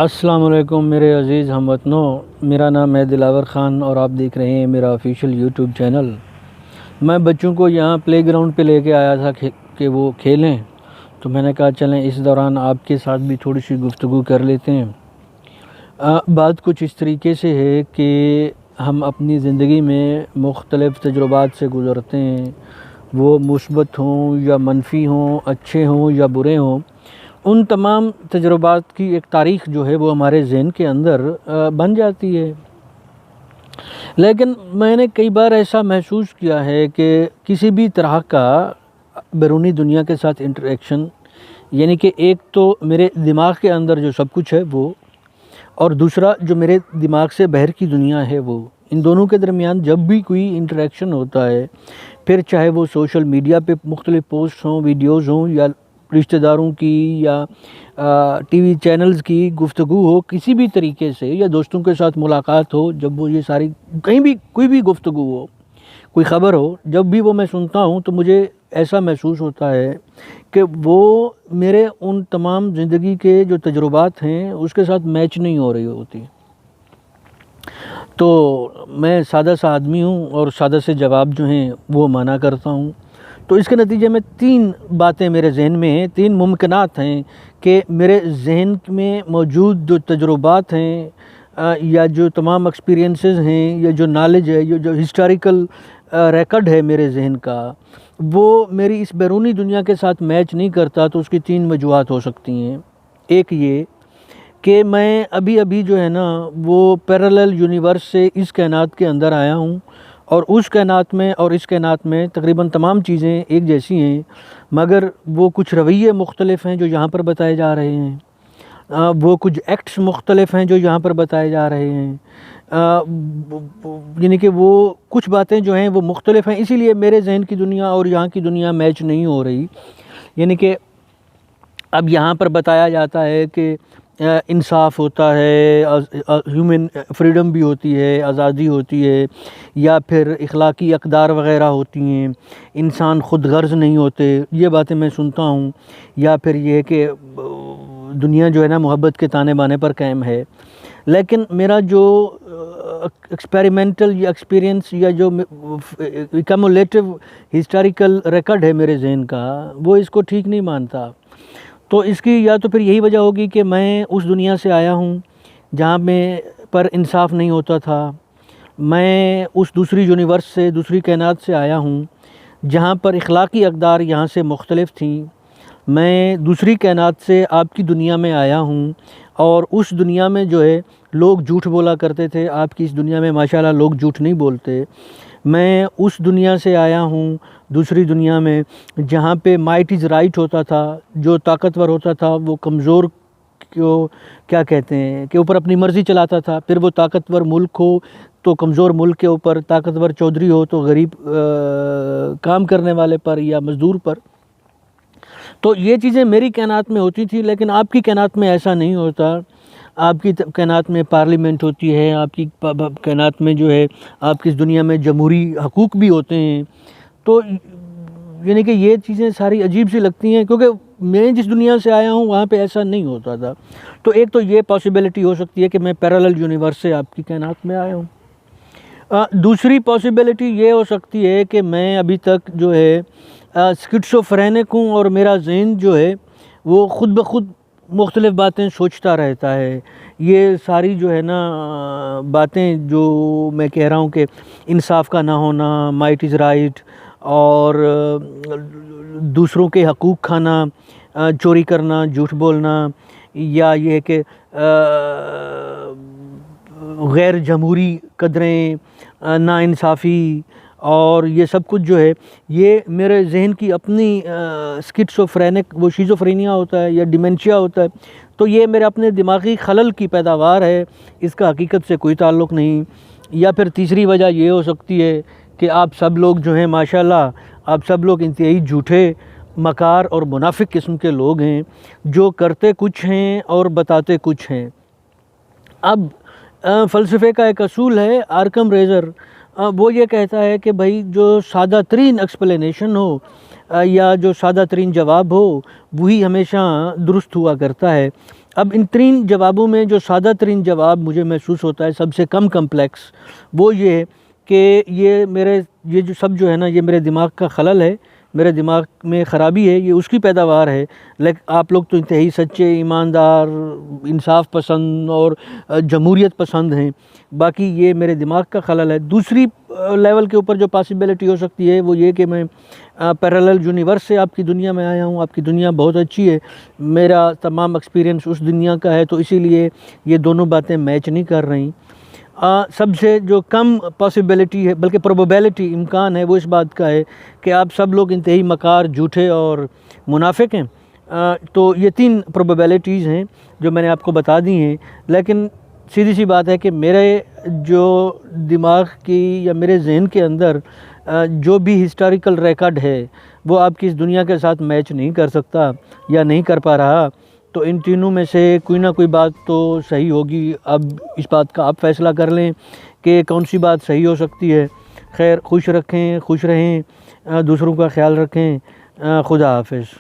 السلام علیکم میرے عزیز ہم وطنوں، میرا نام ہے دلاور خان اور آپ دیکھ رہے ہیں میرا آفیشیل یوٹیوب چینل۔ میں بچوں کو یہاں پلے گراؤنڈ پہ لے کے آیا تھا کہ وہ کھیلیں، تو میں نے کہا چلیں اس دوران آپ کے ساتھ بھی تھوڑی سی گفتگو کر لیتے ہیں۔ بات کچھ اس طریقے سے ہے کہ ہم اپنی زندگی میں مختلف تجربات سے گزرتے ہیں، وہ مثبت ہوں یا منفی ہوں، اچھے ہوں یا برے ہوں۔ ان تمام تجربات کی ایک تاریخ جو ہے وہ ہمارے ذہن کے اندر بن جاتی ہے، لیکن میں نے کئی بار ایسا محسوس کیا ہے کہ کسی بھی طرح کا بیرونی دنیا کے ساتھ انٹریکشن، یعنی کہ ایک تو میرے دماغ کے اندر جو سب کچھ ہے وہ، اور دوسرا جو میرے دماغ سے باہر کی دنیا ہے وہ، ان دونوں کے درمیان جب بھی کوئی انٹریکشن ہوتا ہے، پھر چاہے وہ سوشل میڈیا پہ مختلف پوسٹ ہوں، ویڈیوز ہوں، یا رشتہ داروں کی یا ٹی وی چینلز کی گفتگو ہو کسی بھی طریقے سے، یا دوستوں کے ساتھ ملاقات ہو، جب وہ یہ ساری کہیں بھی کوئی بھی گفتگو ہو، کوئی خبر ہو، جب بھی وہ میں سنتا ہوں تو مجھے ایسا محسوس ہوتا ہے کہ وہ میرے ان تمام زندگی کے جو تجربات ہیں اس کے ساتھ میچ نہیں ہو رہی ہوتی۔ تو میں سادہ سا آدمی ہوں اور سادہ سے جواب جو ہیں وہ مانا کرتا ہوں، تو اس کے نتیجے میں تین باتیں میرے ذہن میں ہیں، تین ممکنات ہیں کہ میرے ذہن میں موجود جو تجربات ہیں یا جو تمام ایکسپیرینسز ہیں یا جو نالج ہے، جو ہسٹوریکل ریکارڈ ہے میرے ذہن کا، وہ میری اس بیرونی دنیا کے ساتھ میچ نہیں کرتا، تو اس کی تین وجوہات ہو سکتی ہیں۔ ایک یہ کہ میں ابھی جو ہے نا وہ پیرالل یونیورس سے اس کائنات کے اندر آیا ہوں، اور اس کائنات میں اور اس کائنات میں تقریباً تمام چیزیں ایک جیسی ہیں، مگر وہ کچھ رویے مختلف ہیں جو یہاں پر بتائے جا رہے ہیں، وہ کچھ ایکٹس مختلف ہیں جو یہاں پر بتائے جا رہے ہیں، یعنی کہ وہ کچھ باتیں جو ہیں وہ مختلف ہیں، اسی لیے میرے ذہن کی دنیا اور یہاں کی دنیا میچ نہیں ہو رہی۔ یعنی کہ اب یہاں پر بتایا جاتا ہے کہ انصاف ہوتا ہے، ہیومن فریڈم بھی ہوتی ہے، آزادی ہوتی ہے، یا پھر اخلاقی اقدار وغیرہ ہوتی ہیں، انسان خود غرض نہیں ہوتے، یہ باتیں میں سنتا ہوں، یا پھر یہ ہے کہ دنیا جو ہے نا محبت کے تانے بانے پر قائم ہے۔ لیکن میرا جو ایکسپیریمنٹل یا ایکسپیرینس یا جو کیمولیٹو ہسٹوریکل ریکارڈ ہے میرے ذہن کا، وہ اس کو ٹھیک نہیں مانتا۔ تو اس کی یا تو پھر یہی وجہ ہوگی کہ میں اس دنیا سے آیا ہوں جہاں میں پر انصاف نہیں ہوتا تھا، میں اس دوسری یونیورس سے، دوسری کائنات سے آیا ہوں جہاں پر اخلاقی اقدار یہاں سے مختلف تھیں، میں دوسری کائنات سے آپ کی دنیا میں آیا ہوں، اور اس دنیا میں جو ہے لوگ جھوٹ بولا کرتے تھے، آپ کی اس دنیا میں ماشاءاللہ لوگ جھوٹ نہیں بولتے۔ میں اس دنیا سے آیا ہوں، دوسری دنیا میں، جہاں پہ مائٹ از رائٹ ہوتا تھا، جو طاقتور ہوتا تھا وہ کمزور کو کیا کہتے ہیں کہ اوپر اپنی مرضی چلاتا تھا، پھر وہ طاقتور ملک ہو تو کمزور ملک کے اوپر، طاقتور چودھری ہو تو غریب کام کرنے والے پر یا مزدور پر۔ تو یہ چیزیں میری کائنات میں ہوتی تھی، لیکن آپ کی کائنات میں ایسا نہیں ہوتا۔ آپ کی کائنات میں پارلیمنٹ ہوتی ہے، آپ کی کائنات میں جو ہے آپ کی اس دنیا میں جمہوری حقوق بھی ہوتے ہیں۔ تو یعنی کہ یہ چیزیں ساری عجیب سی لگتی ہیں، کیونکہ میں جس دنیا سے آیا ہوں وہاں پہ ایسا نہیں ہوتا تھا۔ تو ایک تو یہ پاسیبلٹی ہو سکتی ہے کہ میں پیرالل یونیورس سے آپ کی کائنات میں آیا ہوں۔ دوسری پاسیبلٹی یہ ہو سکتی ہے کہ میں ابھی تک جو ہے سکیزوفرینک ہوں، اور میرا ذہن جو ہے وہ خود بخود مختلف باتیں سوچتا رہتا ہے۔ یہ ساری جو ہے نا باتیں جو میں کہہ رہا ہوں کہ انصاف کا نہ ہونا، مائٹ از رائٹ، اور دوسروں کے حقوق کھانا، چوری کرنا، جھوٹ بولنا، یا یہ کہ غیر جمہوری قدریں، ناانصافی، اور یہ سب کچھ جو ہے یہ میرے ذہن کی اپنی سکیزوفرینک، وہ شیزوفرینیا ہوتا ہے یا ڈیمنشیا ہوتا ہے، تو یہ میرے اپنے دماغی خلل کی پیداوار ہے، اس کا حقیقت سے کوئی تعلق نہیں۔ یا پھر تیسری وجہ یہ ہو سکتی ہے کہ آپ سب لوگ جو ہیں ماشاءاللہ آپ سب لوگ انتہائی جھوٹے، مکار اور منافق قسم کے لوگ ہیں، جو کرتے کچھ ہیں اور بتاتے کچھ ہیں۔ اب فلسفے کا ایک اصول ہے آرکم ریزر، وہ یہ کہتا ہے کہ بھائی جو سادہ ترین ایکسپلینیشن ہو یا جو سادہ ترین جواب ہو وہی ہمیشہ درست ہوا کرتا ہے۔ اب ان ترین جوابوں میں جو سادہ ترین جواب مجھے محسوس ہوتا ہے سب سے کم کمپلیکس، وہ یہ ہے کہ یہ جو سب جو ہے نا، یہ میرے دماغ کا خلل ہے، میرے دماغ میں خرابی ہے، یہ اس کی پیداوار ہے۔ لیکن آپ لوگ تو انتہائی سچے، ایماندار، انصاف پسند اور جمہوریت پسند ہیں، باقی یہ میرے دماغ کا خلل ہے۔ دوسری لیول کے اوپر جو پاسبلٹی ہو سکتی ہے وہ یہ کہ میں پیرالل یونیورس سے آپ کی دنیا میں آیا ہوں، آپ کی دنیا بہت اچھی ہے، میرا تمام ایکسپیرینس اس دنیا کا ہے، تو اسی لیے یہ دونوں باتیں میچ نہیں کر رہی۔ سب سے جو کم پاسبلٹی ہے، بلکہ پروبیبلٹی، امکان ہے، وہ اس بات کا ہے کہ آپ سب لوگ انتہائی مکار، جھوٹے اور منافق ہیں۔ تو یہ 3 پروبیبلٹیز ہیں جو میں نے آپ کو بتا دی ہیں، لیکن سیدھی سی بات ہے کہ میرے جو دماغ کی یا میرے ذہن کے اندر جو بھی ہسٹوریکل ریکارڈ ہے وہ آپ کی اس دنیا کے ساتھ میچ نہیں کر سکتا یا نہیں کر پا رہا۔ تو ان تینوں میں سے کوئی نہ کوئی بات تو صحیح ہوگی۔ اب اس بات کا آپ فیصلہ کر لیں کہ کون سی بات صحیح ہو سکتی ہے۔ خیر، خوش رکھیں، خوش رہیں، دوسروں کا خیال رکھیں۔ خدا حافظ۔